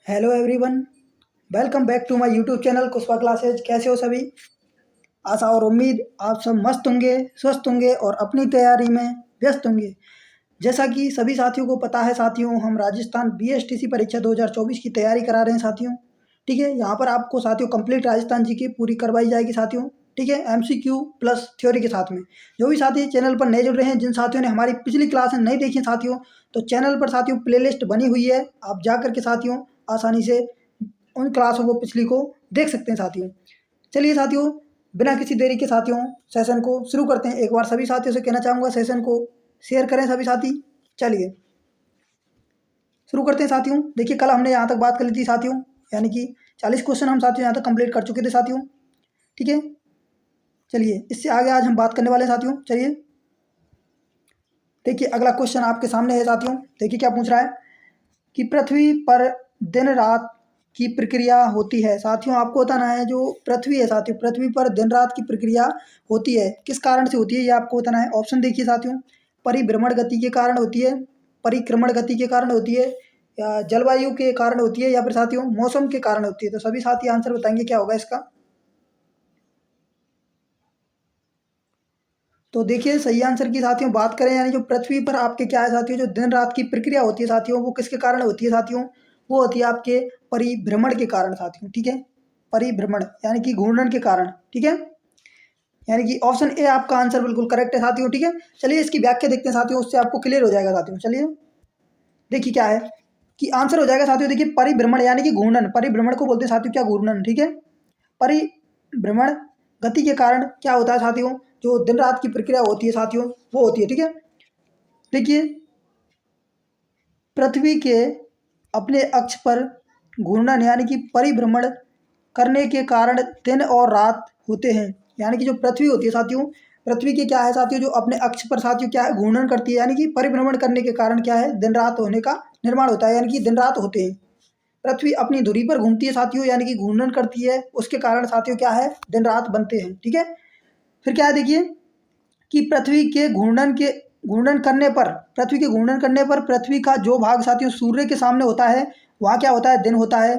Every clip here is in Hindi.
Hello everyone, welcome back to my YouTube channel Kushwa classes. कैसे हो सभी? आशा और उम्मीद आप सब मस्त होंगे, स्वस्थ होंगे और अपनी तैयारी में व्यस्त होंगे। जैसा कि सभी साथियों को पता है साथियों, हम राजस्थान बीएसटीसी परीक्षा 2024 की तैयारी करा रहे हैं साथियों। ठीक है, यहाँ पर आपको साथियों कंप्लीट राजस्थान जी की पूरी करवाई जाएगी साथियों। ठीक है, एमसीक्यू प्लस थ्योरी के साथ में। जो भी साथी चैनल पर नए जुड़ रहे हैं, जिन साथियों ने हमारी पिछली क्लास नहीं देखी साथियों, तो चैनल पर साथियों प्लेलिस्ट बनी हुई है, आप जा करके साथियों आसानी से उन क्लासों को पिछली को देख सकते हैं साथियों। चलिए साथियों, बिना किसी देरी के साथियों सेशन को शुरू करते हैं। एक बार सभी साथियों से कहना चाहूँगा सेशन को शेयर करें सभी साथी। चलिए शुरू करते हैं साथियों। देखिए, कल हमने यहाँ तक बात कर ली थी साथियों, यानी कि 40 क्वेश्चन हम साथियों यहाँ तक कंप्लीट कर चुके थे साथियों। ठीक है, चलिए इससे आगे आज हम बात करने वाले हैं साथियों। चलिए देखिए, अगला क्वेश्चन आपके सामने है साथियों। देखिए क्या पूछ रहा है कि पृथ्वी पर दिन रात की प्रक्रिया होती है। साथियों आपको बताना है, जो पृथ्वी है साथियों, पृथ्वी पर दिन रात की प्रक्रिया होती है, किस कारण से होती है ये आपको बताना है। ऑप्शन देखिए साथियों, परिभ्रमण गति के कारण होती है, परिक्रमण गति के कारण होती है, या जलवायु के कारण होती है, या फिर साथियों मौसम के कारण होती है। तो सभी साथी आंसर बताएंगे क्या होगा इसका। तो देखिए सही आंसर की साथियों बात करें, यानी जो पृथ्वी पर आपके क्या है साथियों, जो दिन रात की प्रक्रिया होती है साथियों, वो किसके कारण होती है साथियों, वो होती है आपके परिभ्रमण के कारण साथियों। ठीक है, परिभ्रमण यानी कि घूर्णन के कारण। ठीक है, यानी कि ऑप्शन ए आपका आंसर बिल्कुल करेक्ट है साथियों। ठीक है, चलिए इसकी व्याख्या देखते हैं साथियों, उससे आपको क्लियर हो जाएगा साथियों। चलिए देखिए क्या है कि आंसर हो जाएगा साथियों। देखिए परिभ्रमण यानी कि घूर्णन, परिभ्रमण को बोलते हैं साथियों क्या, घूर्णन। ठीक है, परिभ्रमण गति के कारण क्या होता है साथियों, जो दिन रात की प्रक्रिया होती है साथियों वो होती है। ठीक है, देखिए पृथ्वी के अपने अक्ष पर घूर्णन यानी कि परिभ्रमण करने के कारण दिन और रात होते हैं। यानी कि जो पृथ्वी होती है साथियों, पृथ्वी के क्या है साथियों, जो अपने अक्ष पर साथियों क्या है घूर्णन करती है, यानी कि परिभ्रमण करने के कारण क्या है दिन रात होने का निर्माण होता है, यानी कि दिन रात होते हैं। पृथ्वी अपनी धुरी पर घूमती है साथियों, यानी कि घूर्णन करती है, उसके कारण साथियों क्या है दिन रात बनते हैं। ठीक है, फिर क्या है देखिए कि पृथ्वी के घूर्णन करने पर पृथ्वी का जो भाग साथियों सूर्य के सामने होता है वहाँ क्या होता है, दिन होता है।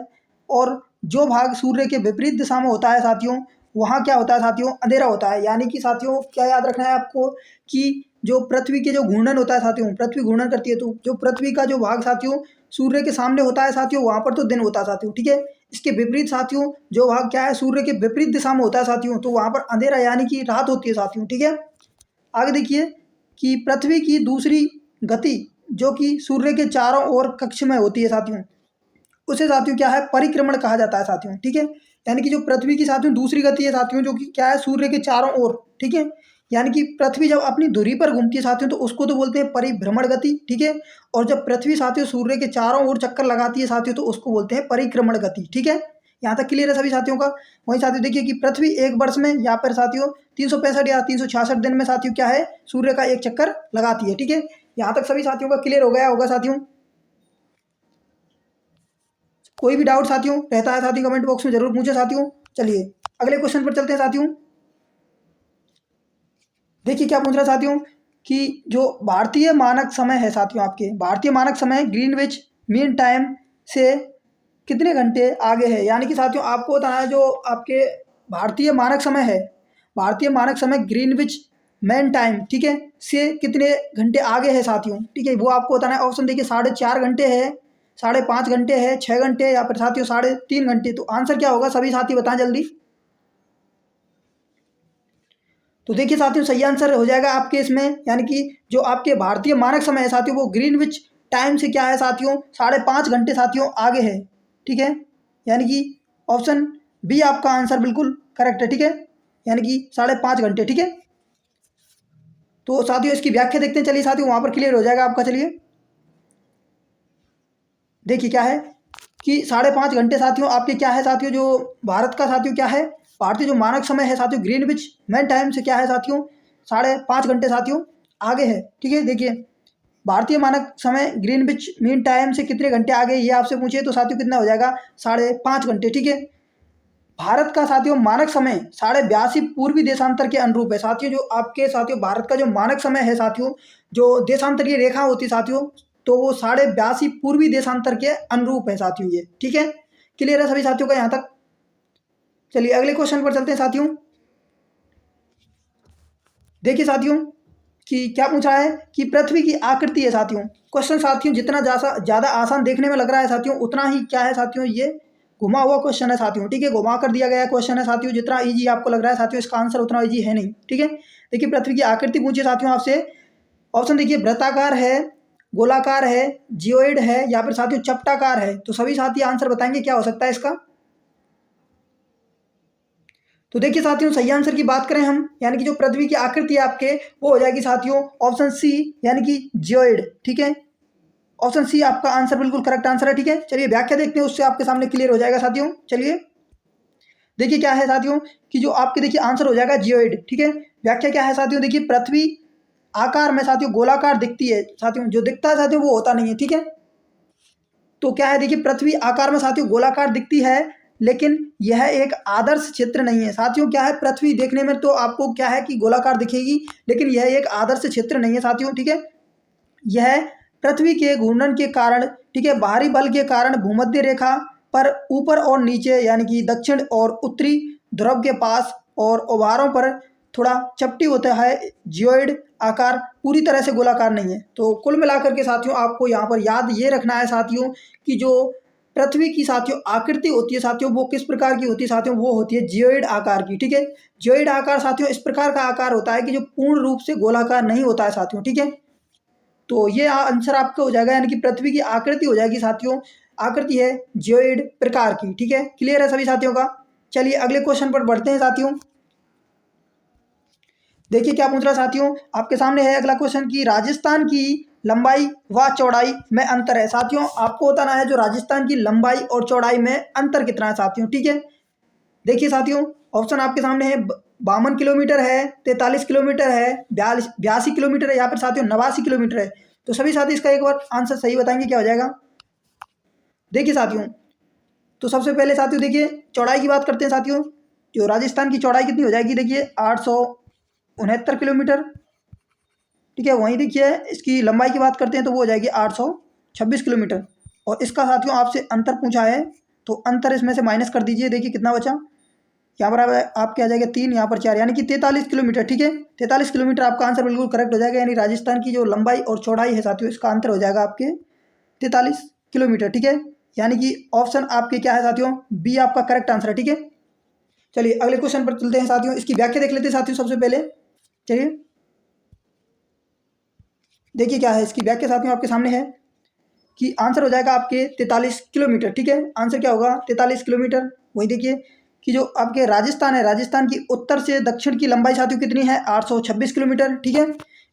और जो भाग सूर्य के विपरीत दिशा में होता है साथियों, वहाँ क्या होता है साथियों, अंधेरा होता है। यानी कि साथियों क्या याद रखना है आपको कि जो पृथ्वी के जो घूर्णन होता है साथियों, पृथ्वी घूर्णन करती है, तो जो पृथ्वी का जो भाग साथियों सूर्य के सामने होता है साथियों, वहाँ पर तो दिन होता है साथियों। ठीक है, इसके विपरीत साथियों जो भाग क्या है सूर्य के विपरीत दिशा में होता है साथियों, तो वहाँ पर अंधेरा यानी कि रात होती है साथियों। ठीक है, आगे देखिए कि पृथ्वी की दूसरी गति जो कि सूर्य के चारों ओर कक्ष में होती है साथियों, उसे साथियों क्या है परिक्रमण कहा जाता है साथियों। ठीक है, यानी कि जो पृथ्वी की साथियों दूसरी गति है साथियों, जो कि क्या है सूर्य के चारों ओर। ठीक है, यानी कि पृथ्वी जब अपनी धुरी पर घूमती है साथियों, तो उसको तो बोलते हैं परिभ्रमण गति। ठीक है, और जब पृथ्वी साथियों सूर्य के चारों ओर चक्कर लगाती है साथियों, तो उसको बोलते हैं परिक्रमण गति। ठीक है, यहाँ तक क्लियर है सभी साथियों का। वही साथियों देखिए कि पृथ्वी एक वर्ष में या फिर साथियों 365 या 366 दिन में साथियों क्या है सूर्य का एक चक्कर लगाती है। ठीक है, यहाँ तक सभी साथियों का क्लियर हो गया होगा साथियों। कोई भी डाउट साथियों रहता है साथियों कमेंट बॉक्स में जरूर पूछे साथियों। चलिए अगले क्वेश्चन पर चलते हैं साथियों। देखिए क्या पूछ रहा है साथियों कि जो भारतीय मानक समय है साथियों, आपके भारतीय मानक समय ग्रीनविच मीन टाइम से कितने घंटे आगे है। यानी कि साथियों आपको बताना है, जो आपके भारतीय मानक समय है, भारतीय मानक समय ग्रीनविच मेन टाइम ठीक है से कितने घंटे आगे है साथियों। ठीक है, वो आपको बताना है। ऑप्शन देखिए 4.5 घंटे है, 5.5 घंटे है, 6 घंटे, या फिर साथियों 3.5 घंटे। तो आंसर क्या होगा सभी साथी बताएं जल्दी। तो देखिए साथियों सही आंसर हो जाएगा आपके इसमें, यानी कि जो आपके भारतीय मानक समय है साथियों, वो ग्रीनविच टाइम से क्या है साथियों 5.5 घंटे साथियों आगे है। ठीक है, यानी कि ऑप्शन बी आपका आंसर बिल्कुल करेक्ट है। ठीक है, यानी कि 5.5 घंटे। ठीक है, तो साथियों इसकी व्याख्या देखते हैं। चलिए साथियों वहां पर क्लियर हो जाएगा आपका। चलिए देखिए क्या है कि 5.5 घंटे साथियों आपके क्या है साथियों, जो भारत का साथियों क्या है भारतीय जो मानक समय है साथियों ग्रीनविच मेन टाइम से क्या है साथियों 5.5 घंटे साथियों आगे है। ठीक है, देखिए भारतीय मानक समय ग्रीनविच मीन टाइम से कितने घंटे आगे ये आपसे पूछे, तो साथियों कितना हो जाएगा 5.5 घंटे। ठीक है, भारत का साथियों मानक समय 82.5 पूर्वी देशांतर के अनुरूप है साथियों। जो आपके साथियों भारत का जो मानक समय है साथियों, जो देशांतरीय रेखा होती है साथियों, तो वो 82.5 पूर्वी देशांतर के अनुरूप है साथियों ये, ठीक है। क्लियर है सभी साथियों का यहाँ तक? चलिए अगले क्वेश्चन पर चलते हैं साथियों। देखिए साथियों कि क्या पूछा है कि पृथ्वी की आकृति है साथियों। क्वेश्चन साथियों जितना ज़्यादा आसान देखने में लग रहा है साथियों, उतना ही क्या है साथियों, ये घुमा हुआ क्वेश्चन है साथियों, ठीक है। घुमा कर दिया गया क्वेश्चन है साथियों। जितना इजी आपको लग रहा है साथियों, इसका आंसर उतना इजी है नहीं, ठीक है। देखिए पृथ्वी की आकृति पूछिए साथियों आपसे। ऑप्शन देखिए, वृत्ताकार है, गोलाकार है, जियोइड है, या फिर साथियों चपटाकार है। तो सभी साथी आंसर बताएंगे क्या हो सकता है इसका। तो देखिए साथियों, सही आंसर की बात करें हम, यानी कि जो पृथ्वी की आकृति है आपके, वो हो जाएगी साथियों ऑप्शन सी, यानी कि जियोइड, ठीक है। ऑप्शन सी आपका आंसर बिल्कुल करेक्ट आंसर है, ठीक है। चलिए व्याख्या देखते हैं, उससे आपके सामने क्लियर हो जाएगा साथियों। चलिए देखिए क्या है साथियों कि जो आपके देखिए आंसर हो जाएगा जियोइड, ठीक है। व्याख्या क्या है साथियों, देखिए पृथ्वी आकार में साथियों गोलाकार दिखती है साथियों, जो दिखता है साथियों वो होता नहीं है, ठीक है। तो क्या है, देखिए पृथ्वी आकार में साथियों गोलाकार दिखती है, लेकिन यह एक आदर्श क्षेत्र नहीं है साथियों। क्या है, पृथ्वी देखने में तो आपको क्या है कि गोलाकार दिखेगी, लेकिन यह एक आदर्श क्षेत्र नहीं है साथियों, ठीक है। यह पृथ्वी के घूर्णन के कारण, ठीक है, बाहरी बल के कारण भूमध्य रेखा पर ऊपर और नीचे, यानी कि दक्षिण और उत्तरी ध्रुव के पास और ओभारों पर थोड़ा चपटी होता है। जियोइड आकार पूरी तरह से गोलाकार नहीं है। तो कुल मिलाकर के साथियों आपको यहाँ पर याद ये रखना है साथियों कि जो पृथ्वी की साथियों आकृति होती है साथियों, वो किस प्रकार की होती है साथियों, वो होती है जियोइड आकार की, ठीक है। जियोइड आकार साथियों इस प्रकार का आकार होता है कि जो पूर्ण रूप से गोलाकार नहीं होता है साथियों, ठीक है। तो ये आंसर आपका हो जाएगा, यानी कि पृथ्वी की आकृति हो जाएगी साथियों, आकृति है जियोइड प्रकार की, ठीक है। क्लियर है सभी साथियों का? चलिए अगले क्वेश्चन पर बढ़ते हैं साथियों। देखिए क्या पूछ रहा है साथियों, आपके सामने है अगला क्वेश्चन कि राजस्थान की लंबाई व चौड़ाई में अंतर है साथियों। आपको बताना है जो राजस्थान की लंबाई और चौड़ाई में अंतर कितना है साथियों, ठीक है। देखिए साथियों, ऑप्शन आपके सामने है, 52 किलोमीटर है, 43 किलोमीटर है, 82 किलोमीटर है, या फिर साथियों 89 किलोमीटर है। तो सभी साथी इसका एक बार आंसर सही बताएंगे क्या हो जाएगा। देखिए साथियों, तो सबसे पहले साथियों देखिए चौड़ाई की बात करते हैं साथियों। जो राजस्थान की चौड़ाई कितनी हो जाएगी, देखिए 869 किलोमीटर, ठीक है। वहीं देखिए इसकी लंबाई की बात करते हैं तो वो हो जाएगी 826 किलोमीटर। और इसका साथियों आपसे अंतर पूछा है, तो अंतर इसमें से माइनस कर दीजिए, देखिए कितना बचा। यहाँ पर आपके आ जाएगा 3, यहाँ पर 4, यानी कि 43 किलोमीटर, ठीक है। 43 किलोमीटर आपका आंसर बिल्कुल करेक्ट हो जाएगा। यानी राजस्थान की जो लंबाई और चौड़ाई है साथियों, इसका अंतर हो जाएगा आपके 43 किलोमीटर, ठीक है। यानी कि ऑप्शन आपके क्या है साथियों, बी आपका करेक्ट आंसर है, ठीक है। चलिए अगले क्वेश्चन पर चलते हैं साथियों। इसकी व्याख्या देख लेते हैं साथियों सबसे पहले। चलिए देखिए क्या है इसकी व्याख्या साथियों आपके सामने है कि आंसर हो जाएगा आपके 43 किलोमीटर, ठीक है। आंसर क्या होगा, 43 किलोमीटर। वही देखिए कि जो आपके राजस्थान है, राजस्थान की उत्तर से दक्षिण की लंबाई साथियों कितनी है, 826 किलोमीटर, ठीक है।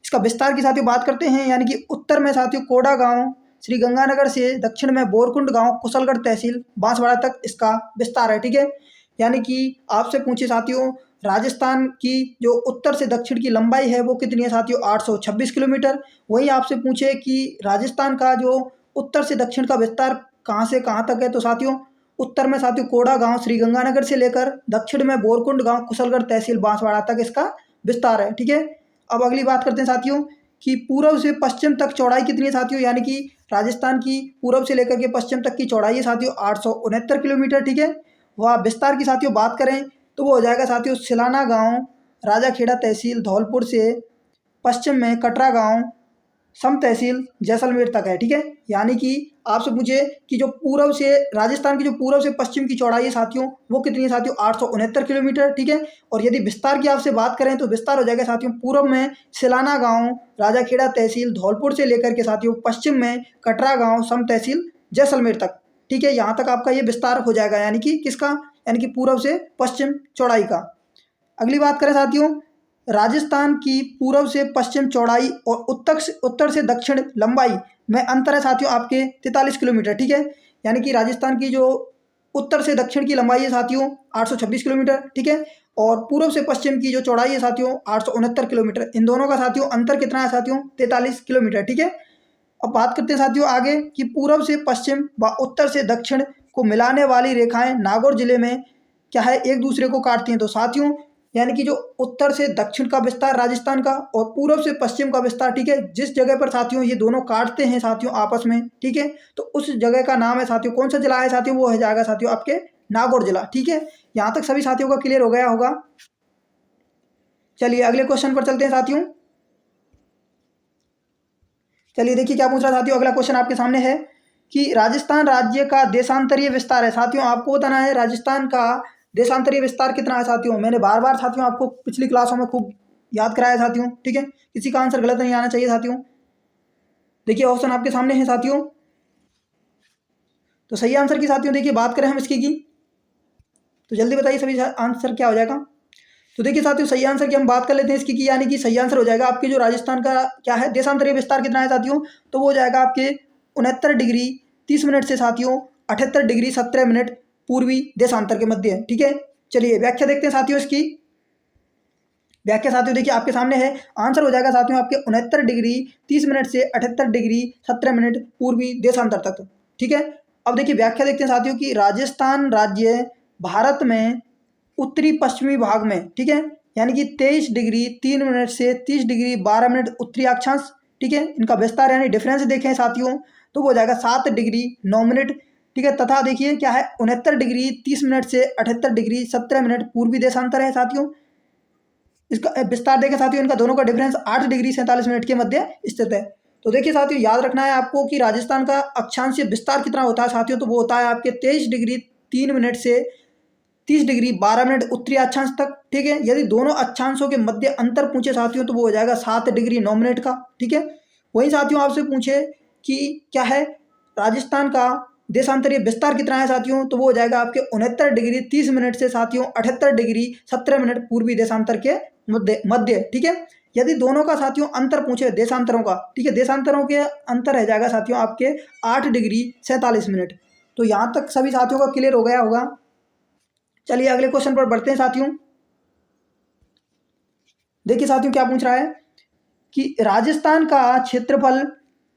इसका विस्तार की साथियों बात करते हैं, यानी कि उत्तर में साथियों कोडा गांव श्री गंगानगर से, दक्षिण में बोरकुंड गांव कुशलगढ़ तहसील बांसवाड़ा तक इसका विस्तार है, ठीक है। यानी कि आपसे पूछे साथियों, राजस्थान की जो उत्तर से दक्षिण की लंबाई है वो कितनी है साथियों, 826 किलोमीटर। वहीं आपसे पूछे कि राजस्थान का जो उत्तर से दक्षिण का विस्तार कहाँ से कहाँ तक है, तो साथियों उत्तर में साथियों कोड़ा गांव श्री गंगानगर से लेकर दक्षिण में बोरकुंड गांव कुशलगढ़ तहसील बांसवाड़ा तक इसका विस्तार है, ठीक है। अब अगली बात करते हैं साथियों कि पूर्व से पश्चिम तक चौड़ाई कितनी है साथियों, यानी कि राजस्थान की पूर्व से लेकर के पश्चिम तक की चौड़ाई है साथियों 869 किलोमीटर, ठीक है। वह विस्तार की साथियों बात करें तो वो हो जाएगा साथियों सिलाना गांव राजाखेड़ा तहसील धौलपुर से पश्चिम में कटरा गांव सम तहसील जैसलमेर तक है, ठीक है। यानी कि आपसे पूछे कि जो पूर्व से राजस्थान की जो पूर्व से पश्चिम की चौड़ाई है साथियों, वो कितनी है साथियों, 869 किलोमीटर, ठीक है। और यदि विस्तार की आपसे बात करें तो विस्तार हो जाएगा साथियों पूर्व में सिलाना गांव राजाखेड़ा तहसील धौलपुर से लेकर के साथियों पश्चिम में कटरा गांव सम तहसील जैसलमेर तक, ठीक है। यहाँ तक आपका ये विस्तार हो जाएगा, यानी कि किसका, यानी कि पूर्व से पश्चिम चौड़ाई का। अगली बात करें साथियों, राजस्थान की पूर्व से पश्चिम चौड़ाई और उत्तर से दक्षिण लंबाई में अंतर है साथियों आपके 43 किलोमीटर, ठीक है। यानी कि राजस्थान की जो उत्तर से दक्षिण की लंबाई है साथियों 826 किलोमीटर, ठीक है। और पूर्व से पश्चिम की जो चौड़ाई है साथियों 869 किलोमीटर। इन दोनों का साथियों अंतर कितना है साथियों, 43 किलोमीटर, ठीक है। अब बात करते हैं साथियों आगे कि पूर्व से पश्चिम व उत्तर से दक्षिण को मिलाने वाली रेखाएं नागौर जिले में क्या है, एक दूसरे को काटती हैं। तो साथियों यानी कि जो उत्तर से दक्षिण का विस्तार राजस्थान का और पूर्व से पश्चिम का विस्तार, ठीक है, जिस जगह पर साथियों ये दोनों काटते हैं साथियों आपस में, ठीक है, तो उस जगह का नाम है साथियों, कौन सा जिला है साथियों, वो है जाएगा साथियों आपके नागौर जिला। ठीक है, यहाँ तक सभी साथियों का क्लियर हो गया होगा। चलिए अगले क्वेश्चन पर चलते हैं साथियों। चलिए देखिए क्या पूछ रहा है साथियों, अगला क्वेश्चन आपके सामने है कि राजस्थान राज्य का देशांतरीय विस्तार है। साथियों आपको बताना है राजस्थान का देशांतरीय विस्तार कितना है साथियों। मैंने बार बार साथियों आपको पिछली क्लासों में खूब याद कराया साथियों, ठीक है, किसी का आंसर गलत नहीं आना चाहिए साथियों। देखिए ऑप्शन आपके सामने है साथियों, तो सही आंसर की साथियों देखिए बात करें हम इसकी की, तो जल्दी बताइए सभी आंसर क्या हो जाएगा। तो देखिए साथियों सही आंसर की हम बात कर लेते हैं इसकी की, यानी कि सही आंसर हो जाएगा आपके जो राजस्थान का क्या है देशांतरीय विस्तार कितना है साथियों, तो वो हो जाएगा आपके 69 डिग्री 30 मिनट से साथियों 78 डिग्री 17 मिनट पूर्वी देशांतर के मध्य। ठीक है, चलिए व्याख्या देखते हैं साथियों इसकी। व्याख्या साथियों देखिए आपके सामने है, आंसर हो जाएगा साथियों आपके 69 डिग्री 30 मिनट से 78 डिग्री 17 मिनट पूर्वी देशांतर तक। ठीक है, अब देखिए व्याख्या देखते हैं साथियों की राजस्थान राज्य भारत में उत्तरी पश्चिमी भाग में, ठीक है, यानी कि 23 डिग्री 3 मिनट से 30 डिग्री 12 मिनट उत्तरी अक्षांश, ठीक है, इनका विस्तार यानी डिफरेंस देखें साथियों तो वो हो जाएगा 7 डिग्री 9 मिनट। ठीक है, तथा देखिए क्या है 69 डिग्री 30 मिनट से 78 डिग्री 17 मिनट पूर्वी देशांतर है साथियों। इसका विस्तार देखें साथियों, इनका दोनों का डिफरेंस 8 डिग्री 47 मिनट के मध्य स्थित है। तो देखिए साथियों याद रखना है आपको कि राजस्थान का अक्षांशीय विस्तार कितना होता है साथियों, तो वो होता है आपके 23 डिग्री 3 मिनट से 30 डिग्री 12 मिनट उत्तरी अक्षांश तक। ठीक है, यदि दोनों अक्षांशों के मध्य अंतर पूछे साथियों तो वो हो जाएगा 7 डिग्री 9 मिनट का। ठीक है, वहीं साथियों आपसे पूछे कि क्या है राजस्थान का देशांतरीय विस्तार कितना है साथियों, तो वो हो जाएगा आपके 69 डिग्री 30 मिनट से साथियों 78 डिग्री 17 मिनट पूर्वी देशांतर के मध्य। ठीक है, यदि दोनों का साथियों अंतर पूछे देशांतरों का, ठीक है, देशांतरों के अंतर रह जाएगा साथियों आपके 8 डिग्री 47 मिनट। तो यहाँ तक सभी साथियों का क्लियर हो गया होगा। चलिए अगले क्वेश्चन पर बढ़ते हैं साथियों। देखिए साथियों क्या पूछ रहा है कि राजस्थान का क्षेत्रफल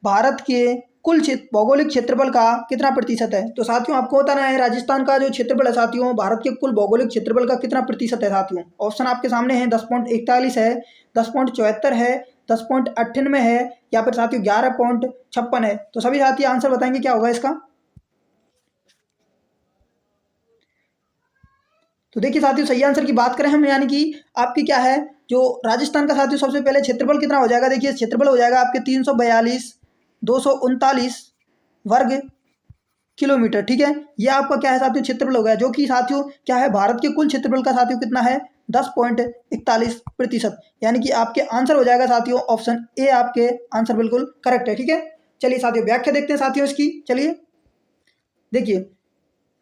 भारत के कुल भौगोलिक क्षेत्रफल का कितना प्रतिशत है। तो साथियों आपको बताना है राजस्थान का जो क्षेत्रफल है साथियों भारत के कुल भौगोलिक क्षेत्रफल का कितना प्रतिशत है साथियों। ऑप्शन आपके सामने है 10.41 है, 10.74 है, 10.98 है, या फिर साथियों 11.56 है। तो सभी साथी आंसर बताएंगे क्या होगा इसका। तो देखिए साथियों सही आंसर की बात करें हम, यानी कि आपकी क्या है जो राजस्थान का साथियों सबसे पहले क्षेत्रफल कितना हो जाएगा। देखिए क्षेत्रफल हो जाएगा आपके 342,239 वर्ग किलोमीटर। ठीक है, यह आपका क्या है साथियों क्षेत्रफल हो गया, जो कि साथियों क्या है भारत के कुल क्षेत्रफल का साथियों कितना है 10.41%, यानी कि आपके आंसर हो जाएगा साथियों ऑप्शन ए आपके आंसर बिल्कुल करेक्ट है। ठीक है, चलिए साथियों व्याख्या देखते हैं साथियों इसकी। चलिए देखिए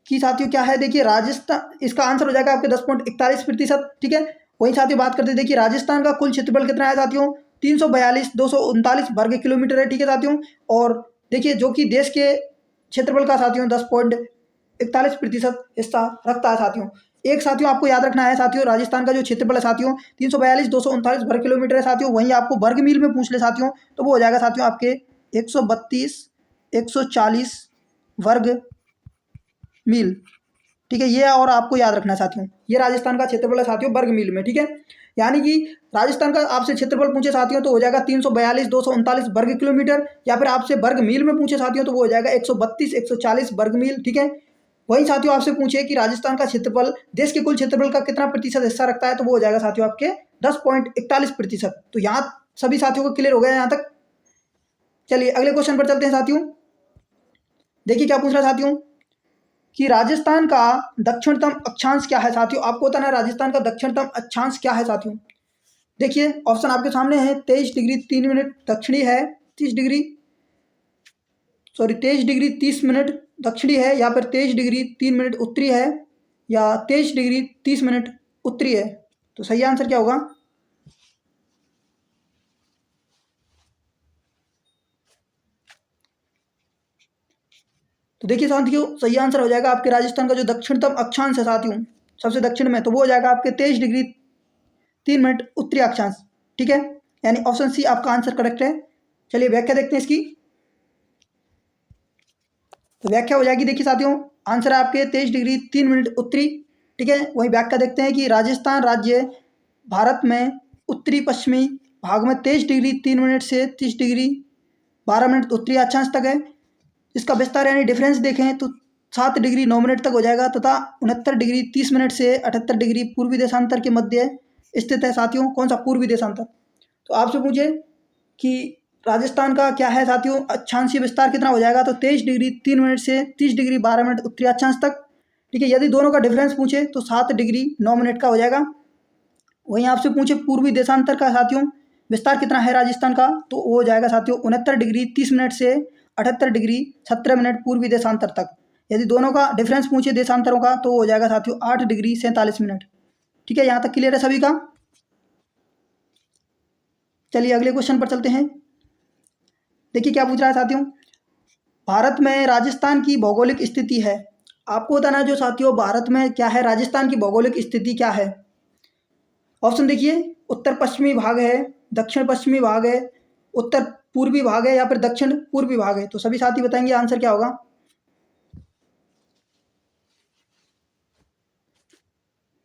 कि साथियों क्या है, देखिए राजस्थान इसका आंसर हो जाएगा आपके 10.41%। ठीक है, वहीं साथियों बात करते हैं देखिए राजस्थान का कुल क्षेत्रफल कितना है साथियों 342,239 वर्ग किलोमीटर है। ठीक है साथियों, और देखिए जो कि देश के क्षेत्रफल का साथियों 10.41% हिस्सा रखता है साथियों। एक साथियों आपको याद रखना है साथियों राजस्थान का जो क्षेत्रफल है साथियों 342,239 वर्ग किलोमीटर है साथियों। वहीं आपको वर्ग मील में पूछ ले साथियों तो वो हो जाएगा साथियों आपके 140 वर्ग मील। ठीक है, ये और आपको याद रखना है साथियों, ये राजस्थान का क्षेत्रफल है साथियों वर्ग मील में। ठीक है, यानी कि राजस्थान का आपसे क्षेत्रफल पूछे साथियों तो हो जाएगा 342,239 वर्ग किलोमीटर, या फिर आपसे वर्ग मील में पूछे साथियों तो वो हो जाएगा 140 वर्ग मील। ठीक है, वहीं साथियों आपसे पूछे कि राजस्थान का क्षेत्रफल देश के कुल क्षेत्रफल का कितना प्रतिशत हिस्सा रखता है तो वो हो जाएगा साथियों आपके 10.41%। तो यहाँ सभी साथियों को क्लियर हो गया यहाँ तक। चलिए अगले क्वेश्चन पर चलते हैं साथियों। देखिए क्या पूछ रहा है साथियों कि राजस्थान का दक्षिणतम अक्षांश क्या है साथियों। आपको बताना है राजस्थान का दक्षिणतम अक्षांश क्या है साथियों। देखिए ऑप्शन आपके सामने है 23 डिग्री 3 मिनट दक्षिणी है, 23 डिग्री 30 मिनट दक्षिणी है, या फिर 23 डिग्री 3 मिनट उत्तरी है, या 23 डिग्री 30 मिनट उत्तरी है। तो सही आंसर क्या होगा। तो देखिए साथियों सही आंसर हो जाएगा आपके राजस्थान का जो दक्षिणतम अक्षांश है साथियों सबसे दक्षिण में, तो वो हो जाएगा आपके 23 डिग्री 3 मिनट उत्तरी अक्षांश। ठीक है, यानी ऑप्शन सी आपका आंसर करेक्ट है। चलिए व्याख्या देखते हैं इसकी। तो व्याख्या हो जाएगी देखिए साथियों आंसर है आपके 23 डिग्री 3 मिनट उत्तरी। ठीक है, वही व्याख्या देखते हैं कि राजस्थान राज्य भारत में उत्तरी पश्चिमी भाग में 23 डिग्री 3 मिनट से 30 डिग्री 12 मिनट उत्तरी अक्षांश तक है। इसका विस्तार यानी डिफरेंस देखें तो 7 डिग्री 9 मिनट तक हो जाएगा तथा 69 डिग्री 30 मिनट से 78 डिग्री पूर्वी देशांतर के मध्य स्थित है साथियों। कौन सा? पूर्वी देशांतर। तो आपसे पूछे कि राजस्थान का क्या है साथियों, अक्षांशीय विस्तार कितना हो जाएगा, तो 23 डिग्री 3 मिनट से 30 डिग्री 12 मिनट उत्तरी अक्षांश तक। ठीक है, यदि दोनों का डिफरेंस पूछे तो 7 डिग्री 9 मिनट का हो जाएगा। वहीं आपसे पूछे पूर्वी देशांतर का साथियों विस्तार कितना है राजस्थान का, तो वो हो जाएगा साथियों 69 डिग्री 30 मिनट से 78 डिग्री 17 मिनट पूर्वी देशांतर तक। यदि दोनों का डिफरेंस पूछे देशांतरों का तो वो हो जाएगा साथियों 8 डिग्री 47 मिनट। ठीक है, यहाँ तक क्लियर है सभी का। चलिए अगले क्वेश्चन पर चलते हैं। देखिए क्या पूछ रहा है साथियों, भारत में राजस्थान की भौगोलिक स्थिति है। आपको बताना है जो साथियों भारत में क्या है, राजस्थान की भौगोलिक स्थिति क्या है। ऑप्शन देखिए, उत्तर पश्चिमी भाग है, दक्षिण पश्चिमी भाग है, उत्तर पूर्वी भाग है या फिर दक्षिण पूर्वी भाग है। तो सभी साथी बताएंगे आंसर क्या होगा।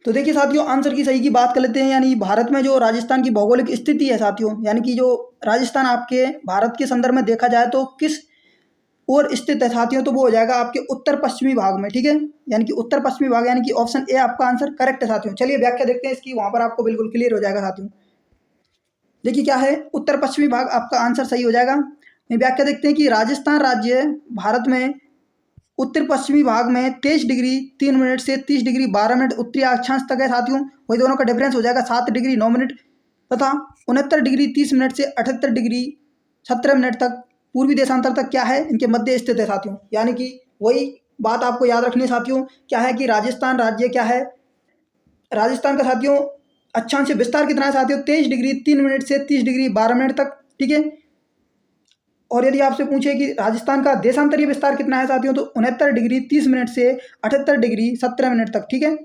तो देखिए साथियों आंसर की सही की बात कर लेते हैं, यानी भारत में जो राजस्थान की भौगोलिक स्थिति है साथियों, यानी कि जो राजस्थान आपके भारत के संदर्भ में देखा जाए तो किस ओर स्थित है साथियों, तो वो हो जाएगा आपके उत्तर पश्चिमी भाग में। ठीक है, यानी कि उत्तर पश्चिमी भाग, यानी कि ऑप्शन ए आपका आंसर करेक्ट है साथियों। चलिए व्याख्या देखते हैं इसकी, वहां पर आपको बिल्कुल क्लियर हो जाएगा साथियों। देखिए क्या है, उत्तर पश्चिमी भाग आपका आंसर सही हो जाएगा। वहीं व्याख्या देखते हैं कि राजस्थान राज्य भारत में उत्तर पश्चिमी भाग में 23 डिग्री 3 मिनट से 30 डिग्री 12 मिनट उत्तरी अक्षांश तक है साथियों। वही दोनों का डिफरेंस हो जाएगा 7 डिग्री 9 मिनट तथा 69 डिग्री 30 मिनट से 78 डिग्री 17 मिनट तक पूर्वी देशांतर तक क्या है, इनके मध्य स्थित है साथियों। यानी कि वही बात आपको याद रखनी है साथियों, क्या है कि राजस्थान राज्य क्या है, राजस्थान का साथियों अक्षांशीय विस्तार कितना है साथियों, 23 डिग्री 3 मिनट से 30 डिग्री 12 मिनट तक। ठीक है, और यदि आपसे पूछे कि राजस्थान का देशांतरीय विस्तार कितना है साथियों, तो 69 डिग्री 30 मिनट से 78 डिग्री 17 मिनट तक। ठीक है,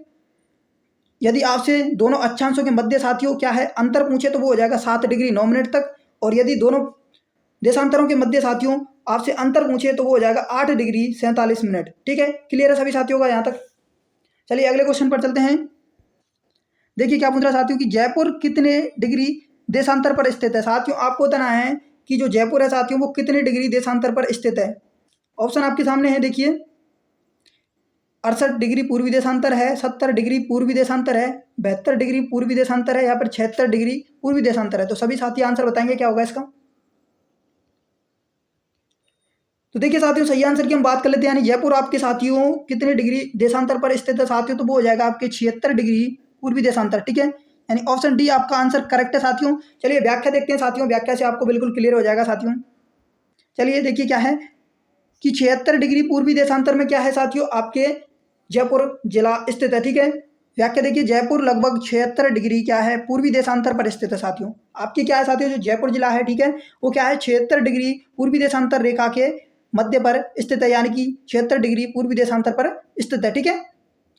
यदि आपसे दोनों अक्षांशों के मध्य साथियों क्या है अंतर पूछे तो वो हो जाएगा 7 डिग्री 9 मिनट तक। और यदि दोनों देशांतरों के मध्य साथियों आपसे अंतर पूछे तो वो हो जाएगा 8 डिग्री 47 मिनट। ठीक है, क्लियर है सभी साथियों का यहाँ तक। चलिए अगले क्वेश्चन पर चलते हैं। देखिए क्या पूछ रहा है साथियों कि जयपुर कितने डिग्री देशांतर पर स्थित है। साथियों आपको बताना है कि जो जयपुर है साथियों वो कितने डिग्री देशांतर पर स्थित है। ऑप्शन आपके सामने है, देखिए 68 डिग्री पूर्वी देशांतर है, 70 डिग्री पूर्वी देशांतर है, 72 डिग्री पूर्वी देशांतर है या फिर 76 डिग्री पूर्वी देशांतर है। तो सभी साथी आंसर बताएंगे क्या होगा इसका। तो देखिए साथियों सही आंसर की हम बात कर लेते हैं, यानी जयपुर आपके साथियों कितने डिग्री देशांतर पर स्थित है साथियों, तो वो हो जाएगा आपके 76 डिग्री पूर्वी देशांतर। ठीक है, यानी ऑप्शन डी आपका आंसर करेक्ट है साथियों। चलिए व्याख्या देखते हैं साथियों, व्याख्या से आपको बिल्कुल क्लियर हो जाएगा साथियों। चलिए देखिए क्या है कि 76 डिग्री पूर्वी देशांतर में क्या है साथियों, आपके जयपुर जिला स्थित है। ठीक है, व्याख्या देखिए जयपुर लगभग 76 डिग्री क्या है पूर्वी देशांतर पर स्थित है साथियों। आपकी क्या है साथियों, जो जयपुर जिला है ठीक है वो क्या है 76 डिग्री पूर्वी देशांतर रेखा के मध्य पर स्थित है, यानी कि 76 डिग्री पूर्वी देशांतर पर स्थित है। ठीक है,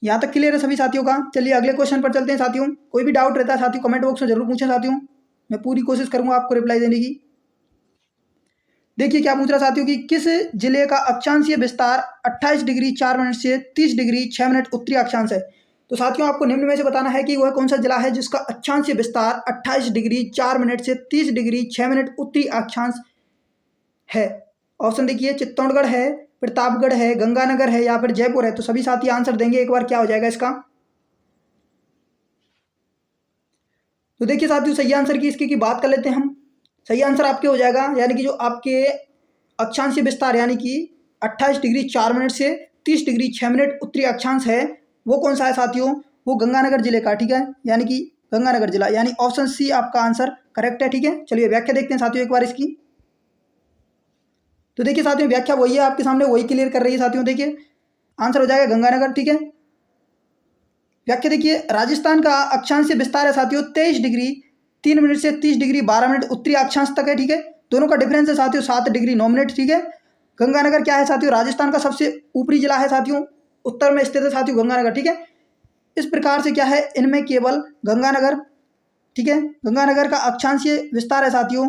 यहाँ तक क्लियर है सभी साथियों का। चलिए अगले क्वेश्चन पर चलते हैं साथियों। कोई भी डाउट रहता है साथियों कमेंट बॉक्स में जरूर पूछें साथियों, मैं पूरी कोशिश करूंगा आपको रिप्लाई देने की। देखिए क्या पूछ रहा साथियों कि किस जिले का अक्षांशीय विस्तार 28 डिग्री 4 मिनट से 30 डिग्री 6 मिनट उत्तरी अक्षांश है। तो साथियों आपको निम्न में से बताना है कि वह कौन सा जिला है जिसका अक्षांशीय विस्तार 28 डिग्री 4 मिनट से 30 डिग्री 6 मिनट उत्तरी अक्षांश है। ऑप्शन देखिए चित्तौड़गढ़ है, प्रतापगढ़ है, गंगानगर है या फिर जयपुर है। तो सभी साथी आंसर देंगे एक बार, क्या हो जाएगा इसका। तो देखिए साथियों सही आंसर की इसकी की बात कर लेते हैं हम। सही आंसर आपके हो जाएगा, यानी कि जो आपके अक्षांशीय विस्तार यानी कि 28 डिग्री 4 मिनट से 30 डिग्री 6 मिनट उत्तरी अक्षांश है, वो कौन सा है साथियों, वो गंगानगर जिले का। ठीक है, यानी कि गंगानगर जिला, यानी ऑप्शन सी आपका आंसर करेक्ट है। ठीक है, चलिए व्याख्या देखते हैं साथियों एक बार इसकी। तो देखिए साथियों व्याख्या वही है आपके सामने, वही क्लियर कर रही है साथियों। देखिए आंसर हो जाएगा गंगानगर। ठीक है, व्याख्या देखिए राजस्थान का अक्षांशीय विस्तार है साथियों 23 डिग्री 3 मिनट से 30 डिग्री 12 मिनट उत्तरी अक्षांश तक है। ठीक है, दोनों का डिफरेंस है साथियों 7 डिग्री 9 मिनट। ठीक है, गंगानगर क्या है साथियों, राजस्थान का सबसे ऊपरी जिला है साथियों, उत्तर में स्थित है साथियों गंगानगर। ठीक है, इस प्रकार से क्या है इनमें केवल गंगानगर, ठीक है, गंगानगर का अक्षांशीय विस्तार है साथियों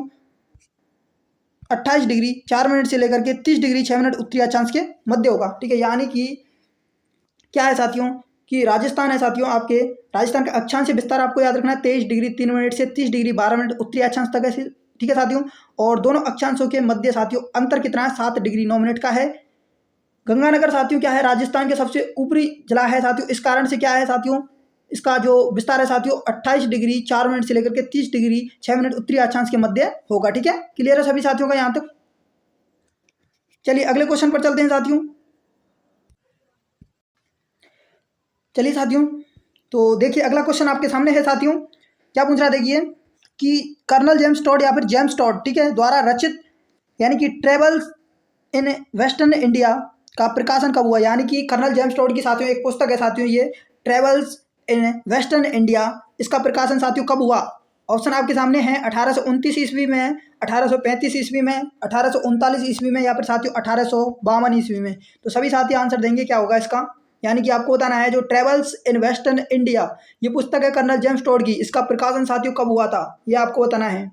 28 डिग्री 4 मिनट से लेकर के 30 डिग्री 6 मिनट उत्तरी अक्षांश के मध्य होगा। ठीक है, यानी कि क्या है साथियों कि राजस्थान है साथियों, आपके राजस्थान का अक्षांश विस्तार आपको याद रखना है 23 डिग्री 3 मिनट से 30 डिग्री 12 मिनट उत्तरी अक्षांश तक है, ठीक है साथियों। और दोनों अक्षांशों के मध्य साथियों अंतर कितना है, 7 डिग्री 9 मिनट का है। गंगानगर साथियों क्या है, राजस्थान के सबसे ऊपरी जिला है साथियों। इस कारण से क्या है साथियों, इसका जो विस्तार है साथियों 28 डिग्री 4 मिनट से लेकर के 30 डिग्री 6 मिनट उत्तरी अक्षांश के मध्य होगा, ठीक है। क्लियर है सभी साथियों का यहाँ तक। चलिए अगले क्वेश्चन पर चलते हैं साथियों। चलिए साथियों, तो देखिए अगला क्वेश्चन आपके सामने है साथियों। क्या पूछ रहा है, देखिए कि कर्नल जेम्स टॉड या फिर जेम्स टॉड, ठीक है, द्वारा रचित यानी कि ट्रेवल्स इन वेस्टर्न इंडिया का प्रकाशन कब हुआ। यानी कि कर्नल जेम्स टॉड की साथियों एक पुस्तक है साथियों, ये ट्रेवल्स इन वेस्टर्न इंडिया, इसका प्रकाशन साथियों कब हुआ। ऑप्शन आपके सामने हैं 1829 ईस्वी में, 1835 ईस्वी में, 1839 ईस्वी में, या फिर साथियों 1852 ईस्वी में। तो सभी साथी आंसर देंगे क्या होगा इसका। यानी कि आपको बताना है जो ट्रेवल्स इन वेस्टर्न इंडिया ये पुस्तक है कर्नल जेम्स टॉड की, इसका प्रकाशन साथियों कब हुआ था, ये आपको बताना है।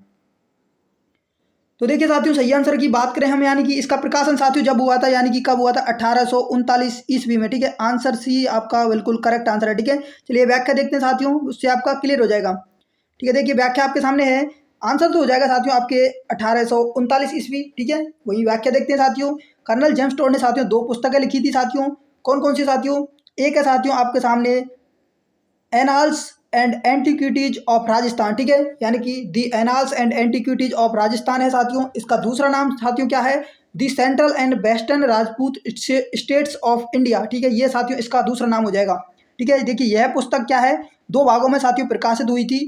तो देखिए साथियों सही आंसर की बात करें हम, यानी कि इसका प्रकाशन साथियों जब हुआ था, यानी कि कब हुआ था 1839 ईस्वी में, ठीक है। आंसर सी आपका बिल्कुल करेक्ट आंसर है, ठीक है। चलिए व्याख्या देखते हैं साथियों, उससे आपका क्लियर हो जाएगा, ठीक है। देखिए व्याख्या आपके सामने है, आंसर तो हो जाएगा साथियों आपके 1839 ईस्वी, ठीक है। वही व्याख्या देखते हैं साथियों। कर्नल जेम्स टॉड ने साथियों 2 पुस्तकें लिखी थी साथियों, कौन कौन सी साथियों। एक है साथियों आपके सामने annals and antiquities of Rajasthan, ठीक है, यानी कि the annals and antiquities of Rajasthan है साथियों। इसका दूसरा नाम साथियों क्या है, the central and western Rajput states of India, ठीक है, ये साथियों इसका दूसरा नाम हो जाएगा, ठीक है। देखिए यह पुस्तक क्या है, 2 भागों में साथियों प्रकाशित हुई थी।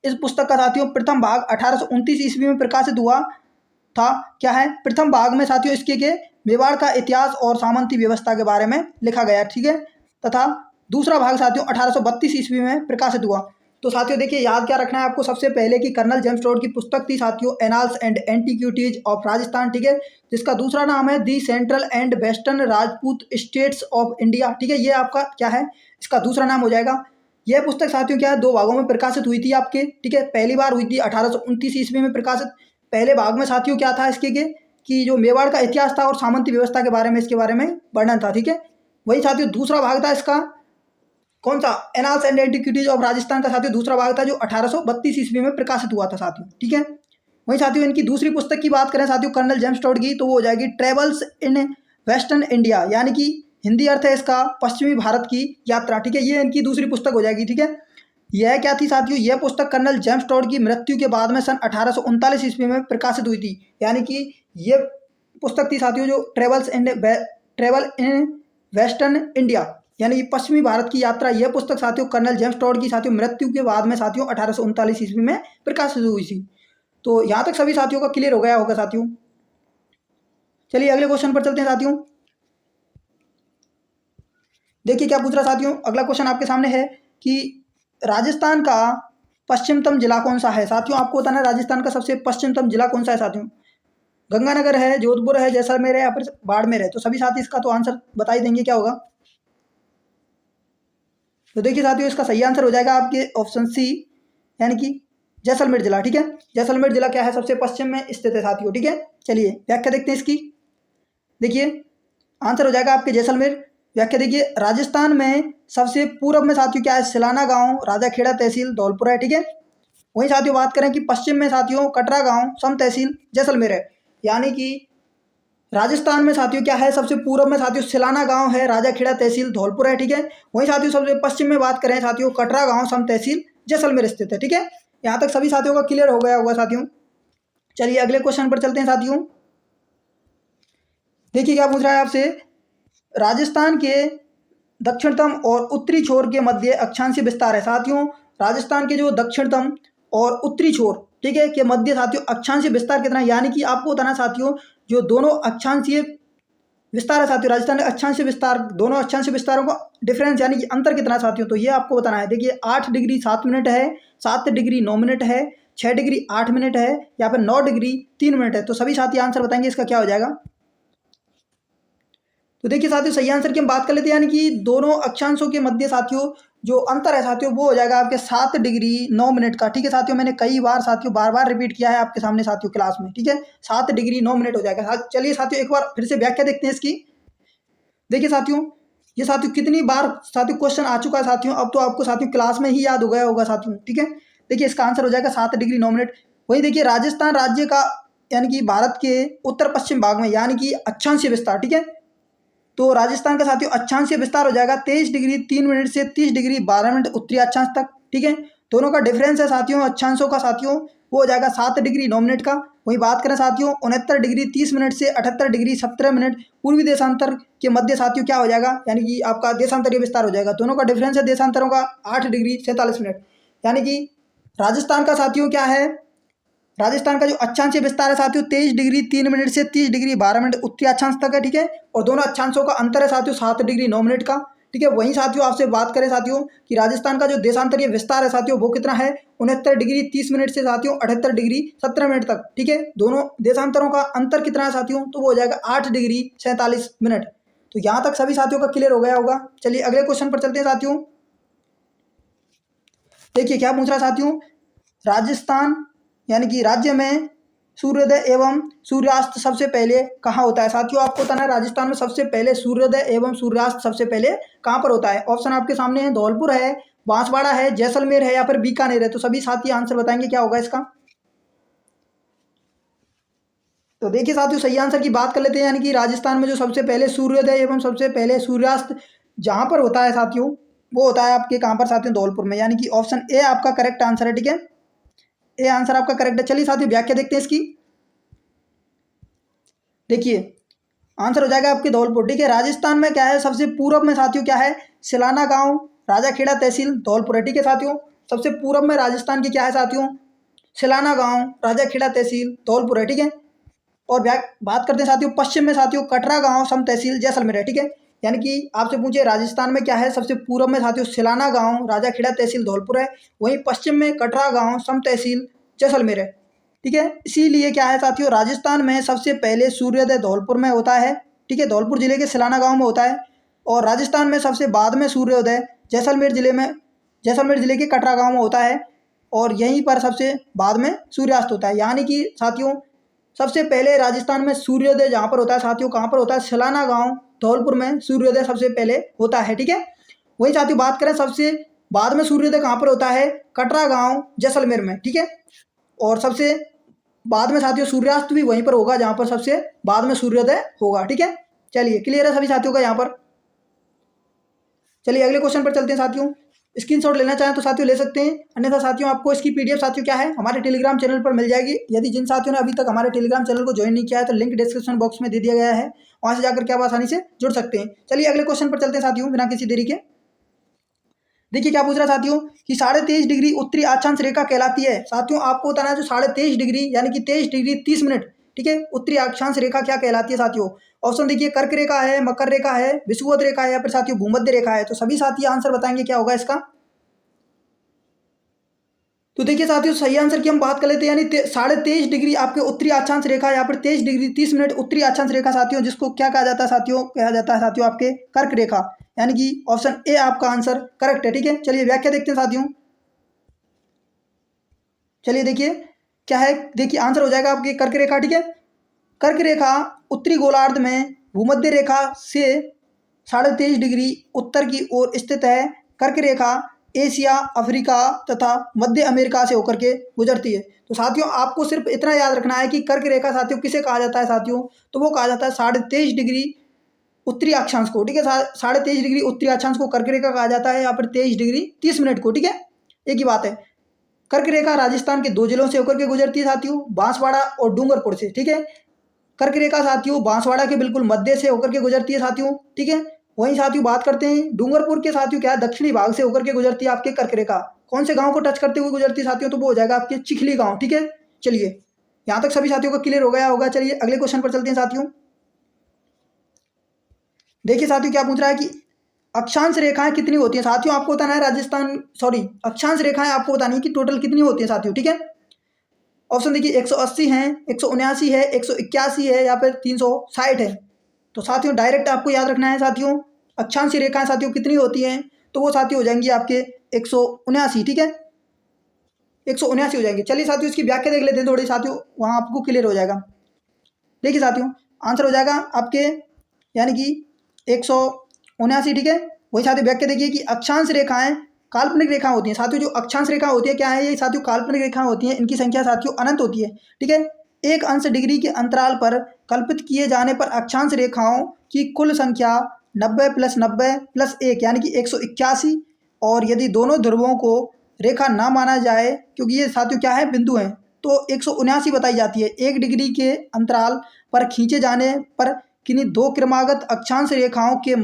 इस पुस्तक का साथियों प्रथम भाग 1829 ईस्वी में प्रकाशित हुआ था। क्या है, प्रथम भाग में साथियों इसके के मेवाड़ का इतिहास और सामंती व्यवस्था के बारे में लिखा गया, ठीक है। तथा दूसरा भाग साथियों 1832 ईस्वी में प्रकाशित हुआ। तो साथियों देखिए याद क्या रखना है आपको, सबसे पहले कि कर्नल जेम्स टॉड की पुस्तक थी साथियों annals and antiquities of Rajasthan, ठीक है, जिसका दूसरा नाम है the central and western Rajput states of India, ठीक है, ये आपका क्या है, इसका दूसरा नाम हो जाएगा। यह पुस्तक साथियों क्या है 2 भागों में प्रकाशित हुई थी आपके, ठीक है। पहली बार हुई थी 1829 ईस्वी में प्रकाशित। पहले भाग में साथियों क्या था इसके के कि जो मेवाड़ का इतिहास था और सामंती व्यवस्था के बारे में इसके बारे में वर्णन था, ठीक है। वही साथियों दूसरा भाग था इसका, कौन सा, annals and antiquities of Rajasthan का साथियों दूसरा भाग था जो 1832 ईस्वी में प्रकाशित हुआ था साथियों, ठीक है। वही साथियों इनकी दूसरी पुस्तक की बात करें साथियों कर्नल जेम्स टॉड की, तो वो हो जाएगी ट्रेवल्स इन वेस्टर्न इंडिया, यानी कि हिंदी अर्थ है इसका पश्चिमी भारत की यात्रा, ठीक है, ये इनकी दूसरी पुस्तक हो जाएगी, ठीक है। यह क्या थी साथियों, यह पुस्तक कर्नल जेम्स टॉड की मृत्यु के बाद में सन 1839 ईस्वी में प्रकाशित हुई थी। यानी कि ये पुस्तक थी साथियों जो ट्रेवल इन वेस्टर्न इंडिया, यानी कि पश्चिमी भारत की यात्रा, यह पुस्तक साथियों कर्नल जेम्स टॉड की साथियों मृत्यु के बाद में साथियों 1839 ईस्वी में प्रकाशित हुई थी। तो यहाँ तक सभी साथियों का क्लियर हो गया होगा साथियों। चलिए अगले क्वेश्चन पर चलते हैं साथियों। देखिए क्या पूछ रहा साथियों, अगला क्वेश्चन आपके सामने है कि राजस्थान का पश्चिमतम जिला कौन सा है। साथियों आपको बताना है राजस्थान का सबसे पश्चिमतम जिला कौन सा है साथियों। गंगानगर है, जोधपुर है, जैसलमेर है, या फिर बाड़मेर है। तो सभी साथी इसका तो आंसर बता ही देंगे क्या होगा। तो देखिए साथियों इसका सही आंसर हो जाएगा आपके ऑप्शन सी, यानी कि जैसलमेर जिला, ठीक है। जैसलमेर जिला क्या है, सबसे पश्चिम में स्थित है साथियों, ठीक है। चलिए व्याख्या देखते हैं इसकी। देखिए आंसर हो जाएगा आपके जैसलमेर। व्याख्या देखिए, राजस्थान में सबसे पूर्व में साथियों क्या है, सिलाना गांव, राजाखेड़ा तहसील, धौलपुर है, ठीक है। वहीं साथियों बात करें कि पश्चिम में साथियों कटरा गांव, सम तहसील, जैसलमेर है। यानी कि राजस्थान में साथियों क्या है, सबसे पूर्व में साथियों सिलाना गांव है, राजाखेड़ा तहसील, धौलपुर है, ठीक है। वहीं साथियों सबसे पश्चिम में बात करें साथियों कटरा गांव, सम तहसील, जैसलमेर स्थित है, ठीक है। यहाँ तक सभी साथियों का क्लियर हो गया होगा साथियों। चलिए अगले क्वेश्चन पर चलते हैं साथियों। देखिए क्या पूछ रहा है आपसे, राजस्थान के दक्षिणतम और उत्तरी छोर के मध्य अक्षांशीय विस्तार है। साथियों राजस्थान के जो दक्षिणतम और उत्तरी छोर, ठीक है, के मध्य साथियों अक्षांशीय विस्तार कितना है। यानी कि आपको बताना साथियों जो दोनों अक्षांशीय विस्तार है साथियों, राजस्थान के अक्षांशीय विस्तार, दोनों अक्षांशीय विस्तारों का डिफरेंस यानी कि अंतर कितना है साथियों, तो ये आपको बताना है। देखिए 8 डिग्री 7 मिनट है, 7 डिग्री 9 मिनट है, 6 डिग्री 8 मिनट है, या फिर 9 डिग्री 3 मिनट है। तो सभी साथी आंसर बताएंगे इसका क्या हो जाएगा। तो देखिए साथियों सही आंसर की हम बात कर लेते हैं, यानी कि दोनों अक्षांशों के मध्य साथियों जो अंतर है साथियों वो हो जाएगा आपके 7 डिग्री 9 मिनट का, ठीक है साथियों। मैंने कई बार साथियों बार बार रिपीट किया है आपके सामने साथियों क्लास में, ठीक है, 7 डिग्री 9 मिनट हो जाएगा। चलिए साथियों एक बार फिर से व्याख्या देखते हैं इसकी। देखिए साथियों ये साथियों कितनी बार साथियों क्वेश्चन आ चुका है साथियों, अब तो आपको साथियों क्लास में ही याद हो गया होगा साथियों। ठीक है, देखिए इसका आंसर हो जाएगा 7 डिग्री 9 मिनट। वही देखिए राजस्थान राज्य का यानी कि भारत के उत्तर पश्चिम भाग में यानी कि अक्षांशीय विस्तार, ठीक है, तो राजस्थान का साथियों अक्षांशीय विस्तार हो जाएगा 23 डिग्री 3 मिनट से 30 डिग्री 12 मिनट उत्तरी अक्षांश तक। ठीक है, दोनों का डिफरेंस है साथियों अक्षांशों का साथियों, वो हो जाएगा 7 डिग्री 9 मिनट का। वही बात करें साथियों 69 डिग्री 30 मिनट से 78 डिग्री 17 मिनट पूर्वी देशांतर के मध्य साथियों क्या हो जाएगा, यानी कि आपका देशांतरीय विस्तार हो जाएगा। दोनों का डिफरेंस है देशांतरों का 8 डिग्री 47 मिनट। यानी कि राजस्थान का साथियों क्या है, राजस्थान का जो अक्षांशीय विस्तार है साथियों 23 डिग्री 3 मिनट से 30 डिग्री 12 मिनट उत्तरी अक्षांश तक है। ठीक है, और दोनों अक्षांशों का अंतर है साथियों 7 डिग्री 9 मिनट का। ठीक है, वहीं साथियों आपसे बात करें साथियों कि राजस्थान का जो देशांतरीय विस्तार है साथियों वो कितना है, 69 डिग्री 30 मिनट से साथियों 78 डिग्री 17 मिनट तक। ठीक है, दोनों देशांतरों का अंतर कितना है साथियों, तो वो हो जाएगा 8 डिग्री 47 मिनट। तो यहाँ तक सभी साथियों का क्लियर हो गया होगा। चलिए अगले क्वेश्चन पर चलते हैं साथियों। देखिए क्या पूछ रहा है साथियों, राजस्थान यानी कि राज्य में सूर्योदय एवं सूर्यास्त सबसे पहले कहाँ होता है। साथियों आपको बताना है राजस्थान में सबसे पहले सूर्योदय एवं सूर्यास्त सबसे पहले कहाँ पर होता है। ऑप्शन आपके सामने है, धौलपुर है, बांसवाड़ा है, जैसलमेर है या फिर बीकानेर है। तो सभी साथी आंसर बताएंगे क्या होगा इसका। तो देखिए साथियों सही आंसर की बात कर लेते हैं, यानी कि राजस्थान में जो सबसे पहले सूर्योदय एवं सबसे पहले सूर्यास्त जहाँ पर होता है साथियों वो होता है आपके कहाँ पर साथियों, धौलपुर में। यानी कि ऑप्शन ए आपका करेक्ट आंसर है। ठीक है, ए आंसर आपका करेक्ट है। चलिए साथियों व्याख्या देखते हैं इसकी। देखिए आंसर हो जाएगा आपके धौलपुर। ठीक है, राजस्थान में क्या है सबसे पूर्व में साथियों क्या है, सिलाना गांव, राजाखेड़ा तहसील, धौलपुर है। ठीक है साथियों, सबसे पूर्व में राजस्थान की क्या है साथियों, सिलाना गांव, राजाखेड़ा तहसील, धौलपुर है। ठीक है, और बात करते हैं साथियों पश्चिम में साथियों कटरा गांव सम तहसील जैसलमेर है। ठीक है, यानी कि आपसे पूछे राजस्थान में क्या है सबसे पूर्व में साथियों सिलाना गांव, राजाखेड़ा तहसील, धौलपुर है। वहीं पश्चिम में कटरा गांव सम तहसील जैसलमेर है। ठीक है, इसीलिए क्या है साथियों राजस्थान में सबसे पहले सूर्योदय धौलपुर में होता है। ठीक है, धौलपुर जिले के सिलाना गांव में होता है। और राजस्थान में सबसे बाद में सूर्योदय जैसलमेर जिले में, जैसलमेर जिले के कटरा गांव में होता है। और यहीं पर सबसे बाद में सूर्यास्त होता है। यानी कि साथियों सबसे पहले राजस्थान में सूर्योदय जहाँ पर होता है साथियों कहाँ पर होता है, सिलाना गांव धौलपुर में सूर्योदय सबसे पहले होता है। ठीक है, वही साथियों बात करें सबसे बाद में सूर्योदय कहाँ पर होता है, कटरा गांव जैसलमेर में। ठीक है, और सबसे बाद में साथियों सूर्यास्त भी वहीं पर होगा जहाँ पर सबसे बाद में सूर्योदय होगा। ठीक है, चलिए क्लियर है सभी साथियों का यहाँ पर। चलिए अगले क्वेश्चन पर चलते हैं साथियों। स्क्रीनशॉट लेना चाहें तो साथियों ले सकते हैं, अन्यथा साथियों आपको इसकी पीडीएफ साथियों क्या है हमारे टेलीग्राम चैनल पर मिल जाएगी। यदि जिन साथियों ने अभी तक हमारे टेलीग्राम चैनल को ज्वाइन नहीं किया है तो लिंक डिस्क्रिप्शन बॉक्स में दे दिया गया है, वहां से जाकर के आप आसानी से जुड़ सकते हैं। चलिए अगले क्वेश्चन पर चलते हैं साथियों बिना किसी देरी के। देखिए क्या पूछ रहा है साथियों कि 23.5 डिग्री उत्तरी अक्षांश रेखा कहलाती है। साथियों आपको बताना है जो 23.5 डिग्री यानी कि 23 डिग्री 30 मिनट, ठीक है, उत्तरी अक्षांश रेखा क्या कहलाती है साथियों। ऑप्शन देखिए कर्क रेखा है, मकर रेखा है, विषुवत रेखा है या फिर साथियों भूमध्य रेखा है। तो सभी साथी आंसर बताएंगे क्या होगा इसका। तो देखिए साथियों सही आंसर की हम बात कर लेते हैं, यानी 23.5 डिग्री आपके उत्तरी अक्षांश रेखा, यहाँ पर 23 डिग्री 30 मिनट उत्तरी अक्षांश रेखा साथियों, जिसको क्या कहा जाता है साथियों, कहा जाता है साथियों आपके कर्क रेखा। यानी कि ऑप्शन ए आपका आंसर करेक्ट है। ठीक है, चलिए व्याख्या देखते हैं साथियों। चलिए देखिए क्या है, देखिए आंसर हो जाएगा आपकी कर्क रेखा। ठीक है, कर्क रेखा उत्तरी गोलार्ध में भूमध्य रेखा से 23.5 डिग्री उत्तर की ओर स्थित है। कर्क रेखा एशिया, अफ्रीका तथा मध्य अमेरिका से होकर के गुजरती है। तो साथियों आपको सिर्फ इतना याद रखना है कि कर्क रेखा साथियों किसे कहा जाता है साथियों, तो वो कहा जाता है 23.5 डिग्री उत्तरी अक्षांश को। ठीक है, 23.5 डिग्री उत्तरी अक्षांश को कर्क रेखा कहा जाता है, या फिर 23 डिग्री 30 मिनट को। ठीक है, एक ही बात है। कर्क रेखा राजस्थान के 2 जिलों से होकर के गुजरती है साथियों, बांसवाड़ा और डूंगरपुर से। ठीक है, कर्क रेखा साथियों बांसवाड़ा के बिल्कुल मध्य से होकर के गुजरती है साथियों। ठीक है, वहीं साथियों बात करते हैं डूंगरपुर के साथियों क्या है, दक्षिणी भाग से होकर के गुजरती है आपके कर्क रेखा। कौन से गांव को टच करते हुए गुजरती है साथियों, तो वो हो जाएगा आपके चिखली गांव। ठीक है, चलिए यहाँ तक सभी साथियों को क्लियर हो गया होगा। चलिए अगले क्वेश्चन पर चलते हैं साथियों। देखिए साथियों क्या पूछ रहा है कि अक्षांश रेखाएं कितनी होती हैं। साथियों आपको बताना है अक्षांश रेखाएं आपको बतानी है कि टोटल कितनी होती है साथियों। ठीक है, ऑप्शन देखिए 180 है, 179 है, 181 है या फिर 360 है। तो साथियों डायरेक्ट आपको याद रखना है साथियों अक्षांश रेखाएं साथियों कितनी होती हैं, तो वो साथियों हो जाएंगी आपके 179। ठीक है, 179 हो जाएंगे। चलिए साथियों इसकी व्याख्या देख लेते हैं थोड़ी साथियों, वहाँ आपको क्लियर हो जाएगा। देखिए साथियों आंसर हो जाएगा आपके यानी कि 79, ठीक है। वही साथियों व्याख्या देखिए कि अक्षांश रेखाएं काल्पनिक रेखा होती हैं साथियों। जो अक्षांश रेखा होती है क्या है, ये साथियों काल्पनिक रेखा होती है, इनकी संख्या साथियों अनंत होती है, ठीक है। 1 अंश डिग्री के अंतराल पर कल्पित किए जाने पर अक्षांश रेखाओं की कुल संख्या 90 + 90 + 1 यानी कि 181। और यदि दोनों ध्रुवों को रेखा ना माना जाए, क्योंकि ये साथियों क्या है, बिंदु हैं, तो 179 बताई जाती है। 1 डिग्री के अंतराल पर खींचे जाने पर किन्हीं दो क्रमागत अक्षांश रेखाओं के